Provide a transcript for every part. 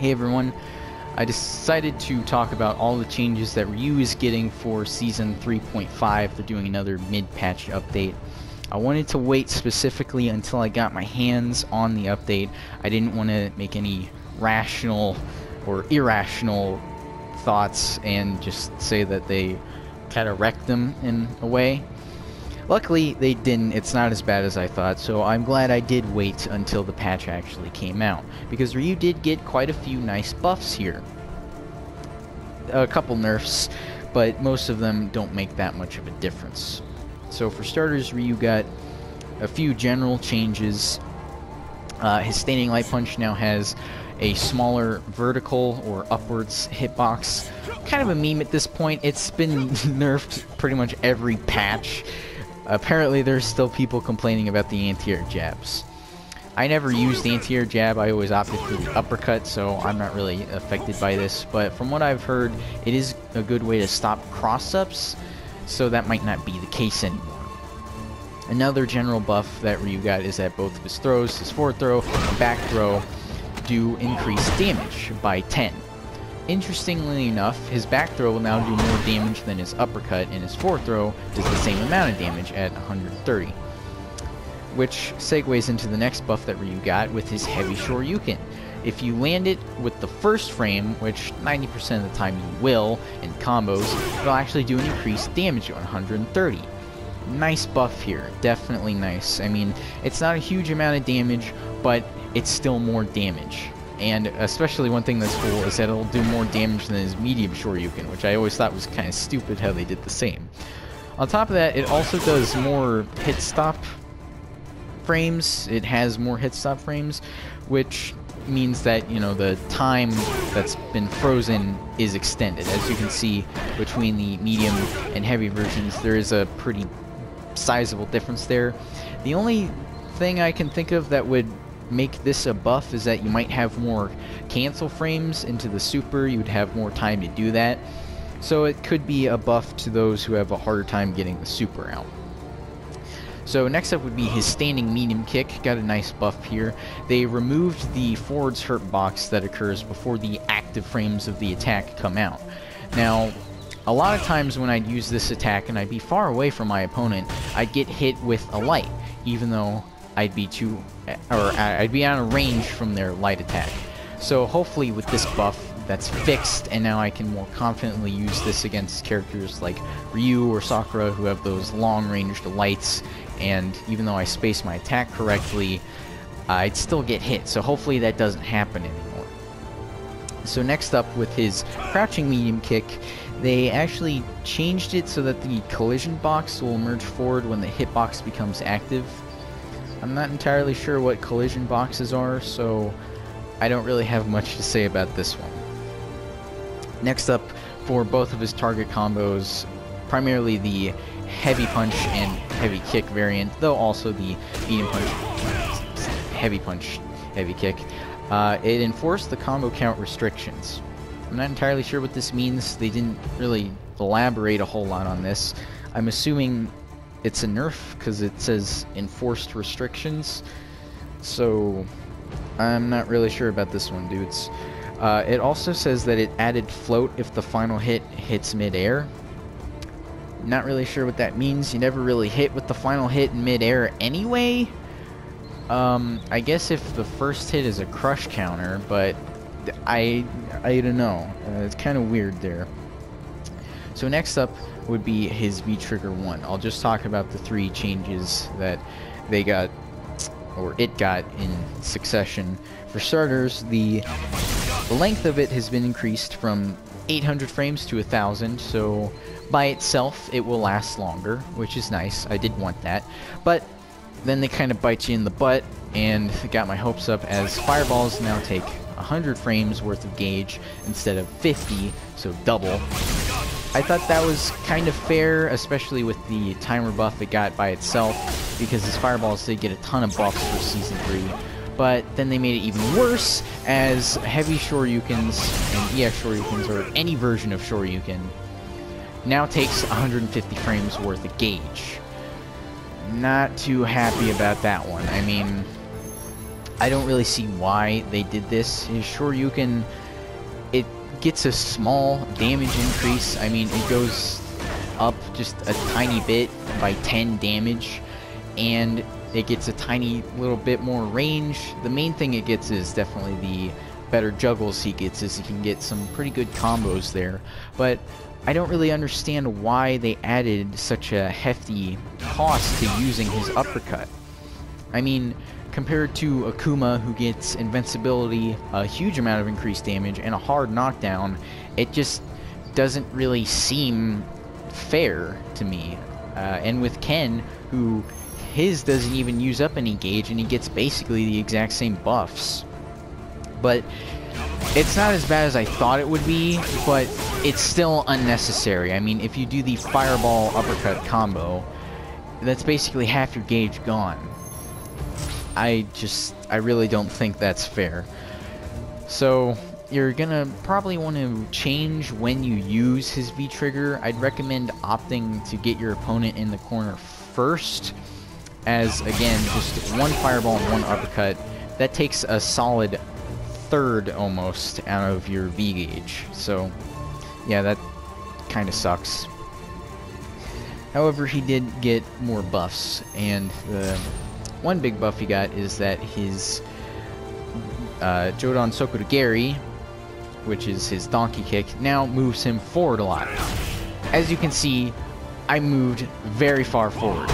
Hey everyone, I decided to talk about all the changes that Ryu is getting for Season 3.5. They're doing another mid-patch update. I wanted to wait specifically until I got my hands on the update. I didn't want to make any rational or irrational thoughts and just say that they kind of wrecked them in a way. Luckily, they didn't. It's not as bad as I thought, so I'm glad I did wait until the patch actually came out, because Ryu did get quite a few nice buffs here. A couple nerfs, but most of them don't make that much of a difference. So for starters, Ryu got a few general changes. His Standing Light Punch now has a smaller vertical or upwards hitbox. Kind of a meme at this point. It's been nerfed pretty much every patch. Apparently there's still people complaining about the anti-air jabs. I never used the anti-air jab, I always opted for the uppercut, so I'm not really affected by this. But from what I've heard, it is a good way to stop cross-ups, so that might not be the case anymore. Another general buff that Ryu got is that both of his throws, his forward throw and back throw, do increase damage by 10. Interestingly enough, his back throw will now do more damage than his uppercut, and his forward throw does the same amount of damage at 130. Which segues into the next buff that Ryu got with his Heavy Shoryuken. If you land it with the first frame, which 90% of the time you will in combos, it'll actually do an increased damage at 130. Nice buff here, definitely nice. I mean, it's not a huge amount of damage, but it's still more damage. And especially one thing that's cool is that it'll do more damage than his medium Shoryuken, which I always thought was kind of stupid how they did the same. On top of that, it also does more hit stop frames. It has more hit stop frames, which means that, you know, the time that's been frozen is extended. As you can see, between the medium and heavy versions, there is a pretty sizable difference there. The only thing I can think of that would make this a buff is that you might have more cancel frames into the super. You would have more time to do that, so it could be a buff to those who have a harder time getting the super out. So next up would be his Standing Medium Kick. Got a nice buff here. They removed the forwards hurt box that occurs before the active frames of the attack come out. Now, a lot of times when I'd use this attack and I'd be far away from my opponent, I'd get hit with a light, even though I'd be I'd be out of range from their light attack. So hopefully with this buff, that's fixed, and now I can more confidently use this against characters like Ryu or Sakura, who have those long-ranged lights, and even though I space my attack correctly, I'd still get hit, so hopefully that doesn't happen anymore. So next up, with his Crouching Medium Kick, they actually changed it so that the collision box will emerge forward when the hitbox becomes active. I'm not entirely sure what collision boxes are, so I don't really have much to say about this one. Next up, for both of his target combos, primarily the Heavy Punch and Heavy Kick variant, though also the Medium Punch, Heavy Punch, Heavy Kick, it enforced the combo count restrictions. I'm not entirely sure what this means. They didn't really elaborate a whole lot on this. I'm assuming it's a nerf because it says enforced restrictions, so I'm not really sure about this one, dudes. It also says that it added float if the final hit hits mid-air. Not really sure what that means. You never really hit with the final hit in mid-air anyway. I guess if the first hit is a crush counter, but I don't know. It's kind of weird there. So next up would be his V-Trigger 1. I'll just talk about the 3 changes that they got, or it got, in succession. For starters, the length of it has been increased from 800 frames to 1000, so by itself it will last longer, which is nice. I did want that. But then they kind of bite you in the butt, and got my hopes up, as fireballs now take 100 frames worth of gauge instead of 50, so double. I thought that was kind of fair, especially with the timer buff it got by itself, because his fireballs did get a ton of buffs for Season 3. But then they made it even worse, as Heavy Shoryukens and EX Shoryukens, or any version of Shoryuken, now takes 150 frames worth of gauge. Not too happy about that one. I mean, I don't really see why they did this. His Shoryuken, it gets a small damage increase. I mean, it goes up just a tiny bit by 10 damage, and it gets a tiny little bit more range. The main thing it gets is definitely the better juggles he gets, is he can get some pretty good combos there. But I don't really understand why they added such a hefty cost to using his uppercut. I mean, compared to Akuma, who gets invincibility, a huge amount of increased damage, and a hard knockdown, it just doesn't really seem fair to me. And with Ken, who his doesn't even use up any gauge, and he gets basically the exact same buffs. But it's not as bad as I thought it would be, but it's still unnecessary. I mean, if you do the fireball uppercut combo, that's basically half your gauge gone. I really don't think that's fair. So you're gonna probably want to change when you use his V-trigger. I'd recommend opting to get your opponent in the corner first, as again, just one fireball and one uppercut, that takes a solid third almost out of your V gauge. So yeah, that kind of sucks. However, he did get more buffs, and the one big buff he got is that his Jodan Sokudageri, which is his donkey kick, now moves him forward a lot. As you can see, I moved very far forward.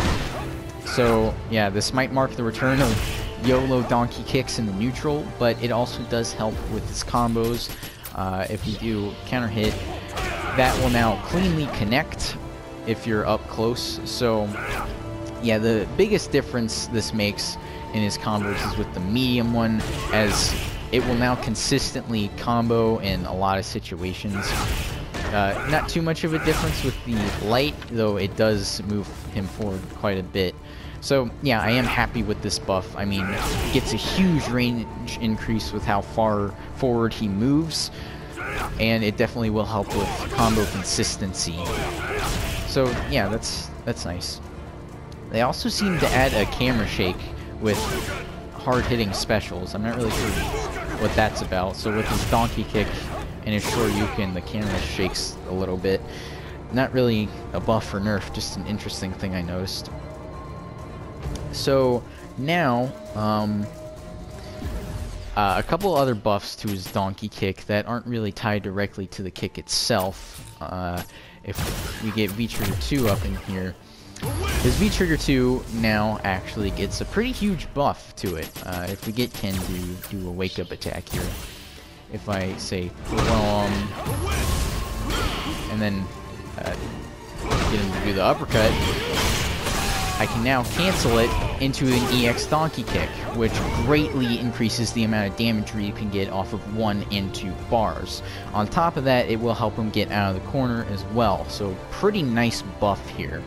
So yeah, this might mark the return of YOLO donkey kicks in the neutral, but it also does help with his combos. If you do counter hit, that will now cleanly connect if you're up close. So yeah, the biggest difference this makes in his combos is with the medium one, as it will now consistently combo in a lot of situations. Not too much of a difference with the light, though it does move him forward quite a bit. So yeah, I am happy with this buff. I mean, it gets a huge range increase with how far forward he moves, and it definitely will help with combo consistency. So yeah, that's nice. They also seem to add a camera shake with hard-hitting specials. I'm not really sure what that's about. So with his donkey kick and his Shoryuken, the camera shakes a little bit. Not really a buff or nerf, just an interesting thing I noticed. So now, a couple other buffs to his donkey kick that aren't really tied directly to the kick itself. If we get V-Trigger 2 up in here, his V-Trigger 2 now actually gets a pretty huge buff to it. If we get Ken to do a wake-up attack here, if I say and then get him to do the uppercut, I can now cancel it into an EX donkey kick, which greatly increases the amount of damage you can get off of 1 and 2 bars. On top of that, it will help him get out of the corner as well, so pretty nice buff here.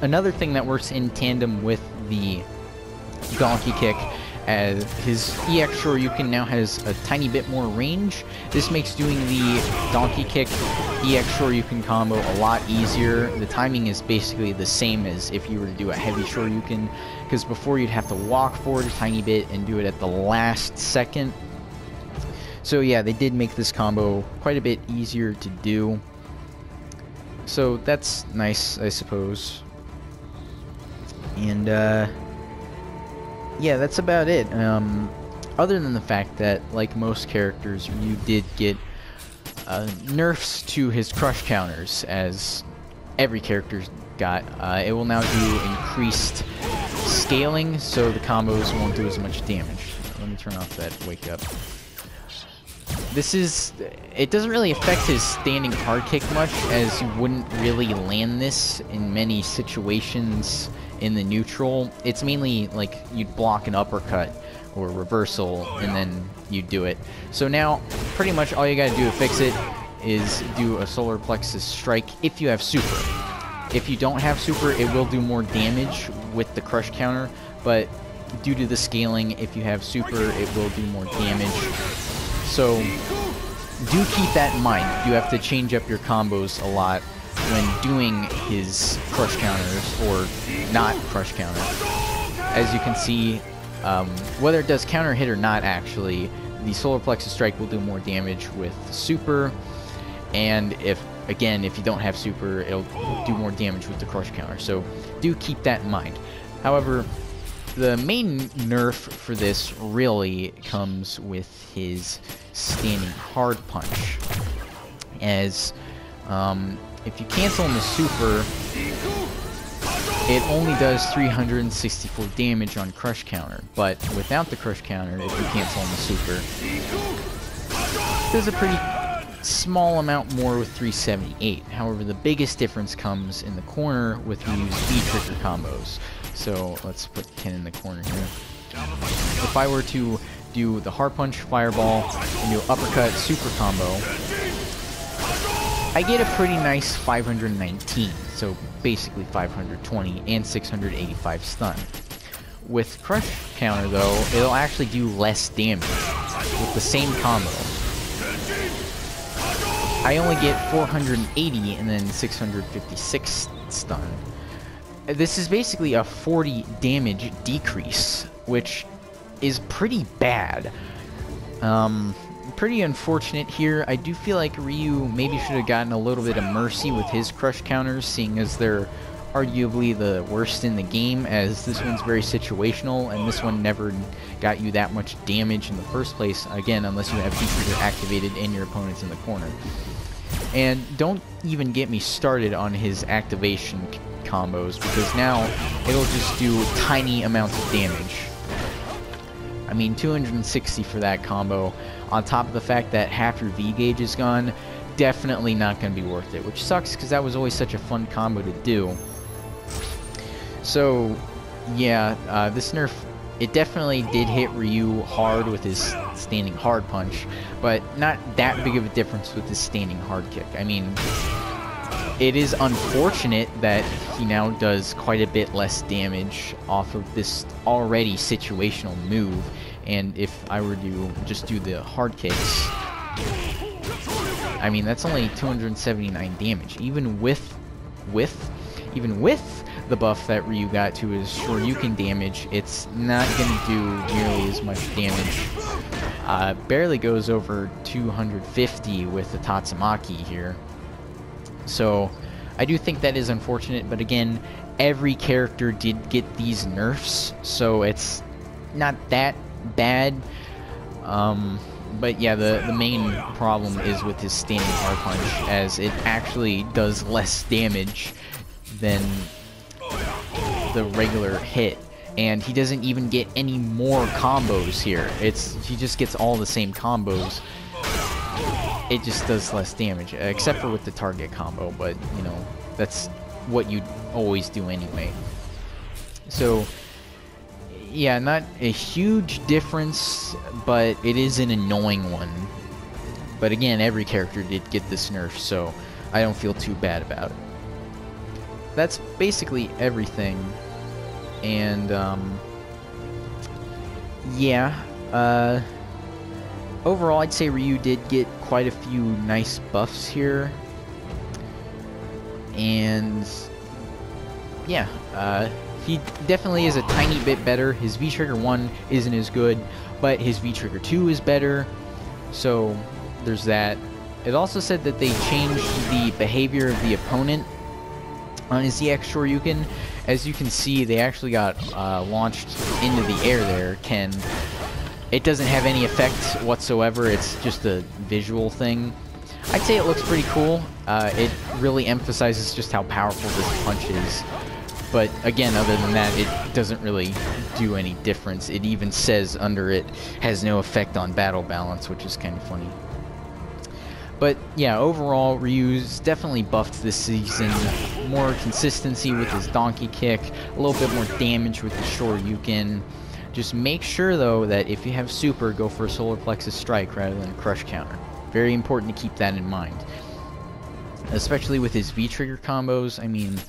Another thing that works in tandem with the donkey kick, as his EX Shoryuken now has a tiny bit more range. This makes doing the donkey kick EX Shoryuken combo a lot easier. The timing is basically the same as if you were to do a heavy Shoryuken, because before you'd have to walk forward a tiny bit and do it at the last second. So yeah, they did make this combo quite a bit easier to do. So that's nice, I suppose. And yeah, that's about it. Other than the fact that, like most characters, you did get nerfs to his crush counters, as every character's got. It will now do increased scaling, so the combos won't do as much damage. Let me turn off that wake up. It doesn't really affect his standing hard kick much, as you wouldn't really land this in many situations in the neutral. It's mainly like you'd block an uppercut or reversal and then you do it. So now pretty much all you gotta do to fix it is do a solar plexus strike if you have super. If you don't have super, it will do more damage with the crush counter, but due to the scaling, if you have super, it will do more damage. So do keep that in mind. You have to change up your combos a lot when doing his crush counters, or not crush counter. As you can see, Whether it does counter hit or not, actually, the Solar Plexus Strike will do more damage with Super, and if you don't have Super, it'll do more damage with the Crush Counter, so do keep that in mind. However, the main nerf for this really comes with his standing hard punch, as if you cancel in the Super, it only does 364 damage on Crush Counter, but without the Crush Counter, if you cancel in the Super, it does a pretty small amount more with 378. However, the biggest difference comes in the corner with Ryu's V-trigger combos. So let's put Ken in the corner here. If I were to do the hard punch, fireball, and do uppercut super combo, I get a pretty nice 519, so basically 520 and 685 stun. With Crush Counter though, it'll actually do less damage with the same combo. I only get 480 and then 656 stun. This is basically a 40 damage decrease, which is pretty bad. Pretty unfortunate here. I do feel like Ryu maybe should have gotten a little bit of mercy with his Crush Counters, seeing as they're arguably the worst in the game, as this one's very situational, and this one never got you that much damage in the first place, again, unless you have V-trigger activated and your opponent's in the corner. And don't even get me started on his activation combos, because now it'll just do tiny amounts of damage. I mean, 260 for that combo, on top of the fact that half your V gauge is gone, definitely not going to be worth it, which sucks because that was always such a fun combo to do. So, yeah, this nerf, it definitely did hit Ryu hard with his standing hard punch, but not that big of a difference with his standing hard kick. I mean, it is unfortunate that he now does quite a bit less damage off of this already situational move, and if I were to just do the hard kicks, I mean, that's only 279 damage, even with the buff that Ryu got to his Shoryuken damage. It's not going to do nearly as much damage. Barely goes over 250 with the Tatsumaki here. So I do think that is unfortunate, but again, every character did get these nerfs, so it's not that bad. But yeah, the main problem is with his standing hard punch, as it actually does less damage than the regular hit, and he doesn't even get any more combos here. He just gets all the same combos. It just does less damage, except for with the target combo, but you know, that's what you'd always do anyway. So yeah, not a huge difference, but it is an annoying one. But again, every character did get this nerf, so I don't feel too bad about it. That's basically everything, and yeah, overall I'd say Ryu did get quite a few nice buffs here, and yeah, he definitely is a tiny bit better. His V-Trigger 1 isn't as good, but his V-Trigger 2 is better, so there's that. It also said that they changed the behavior of the opponent on his EX Shoryuken. As you can see, they actually got launched into the air there. Ken, it doesn't have any effect whatsoever, it's just a visual thing. I'd say it looks pretty cool. It really emphasizes just how powerful this punch is. But again, other than that, it doesn't really do any difference. It even says under it, has no effect on battle balance, which is kind of funny. But yeah, overall, Ryu's definitely buffed this season. More consistency with his donkey kick, a little bit more damage with the Shoryuken. Just make sure, though, that if you have Super, go for a Solar Plexus Strike rather than a Crush Counter. Very important to keep that in mind. Especially with his V-Trigger combos. I mean,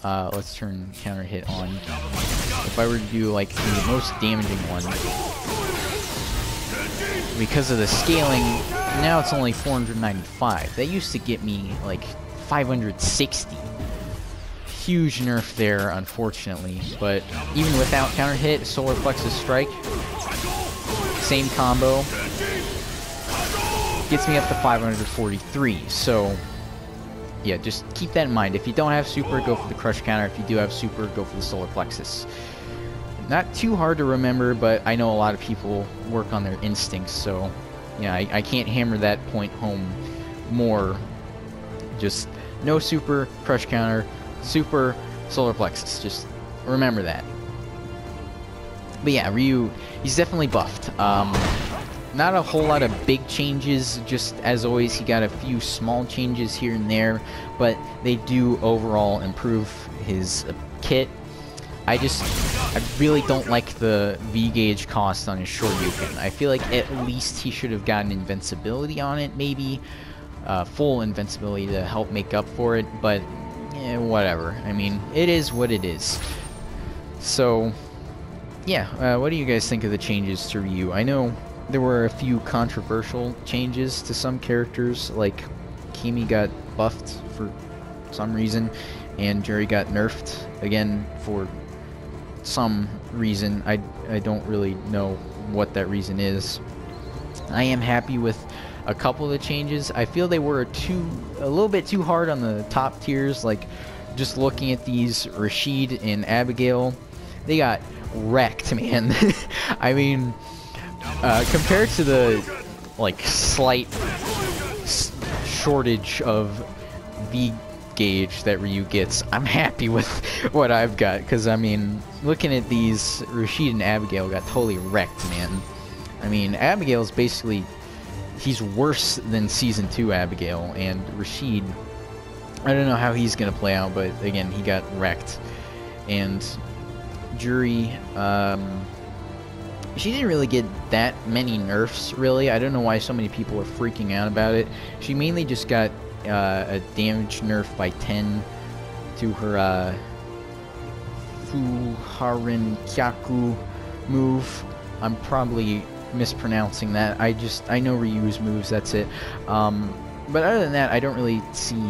let's turn Counter Hit on. If I were to do, like, the most damaging one, because of the scaling, now it's only 495. That used to get me like 560. huge nerf there, unfortunately. But even without counter hit, Solar Plexus Strike, same combo, gets me up to 543. So yeah, just keep that in mind. If you don't have super, go for the crush counter. If you do have super, go for the Solar Plexus. Not too hard to remember, but I know a lot of people work on their instincts, so yeah, I can't hammer that point home more. Just no super, crush counter, super, Solar Plexus. Just remember that. But yeah, Ryu, he's definitely buffed. Not a whole lot of big changes, just as always, he got a few small changes here and there, but they do overall improve his kit. I really don't like the V-gauge cost on his Shoryuken. I feel like at least he should have gotten invincibility on it, maybe. Full invincibility to help make up for it, but whatever. I mean, it is what it is. So, yeah, what do you guys think of the changes to Ryu? I know there were a few controversial changes to some characters, like Kimi got buffed for some reason, and Jerry got nerfed again for some reason. I don't really know what that reason is. I am happy with a couple of the changes. I feel they were a little bit too hard on the top tiers. Like, just looking at these, Rashid and Abigail, they got wrecked, man. I mean, compared to the like slight shortage of V gauge that Ryu gets, I'm happy with what I've got, because I mean, looking at these, Rashid and Abigail got totally wrecked, man. I mean, Abigail's basically, he's worse than Season 2 Abigail, and Rashid, I don't know how he's gonna play out, but again, he got wrecked. And Juri, she didn't really get that many nerfs, really. I don't know why so many people are freaking out about it. She mainly just got a damage nerf by 10 to her Fuharin Kyaku move. I'm probably mispronouncing that. I know Ryu's moves, that's it. But other than that, I don't really see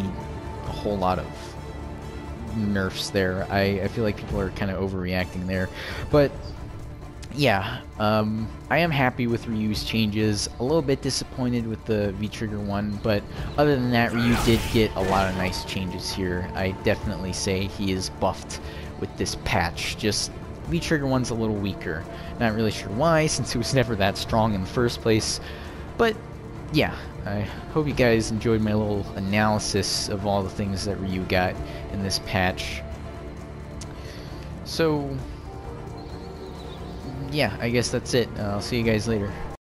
a whole lot of nerfs there. I feel like people are kind of overreacting there. But yeah, I am happy with Ryu's changes. A little bit disappointed with the V-Trigger one, but other than that, Ryu did get a lot of nice changes here. I definitely say he is buffed with this patch. Just V-Trigger one's a little weaker. Not really sure why, since it was never that strong in the first place. But yeah, I hope you guys enjoyed my little analysis of all the things that Ryu got in this patch. So yeah, I guess that's it. I'll see you guys later.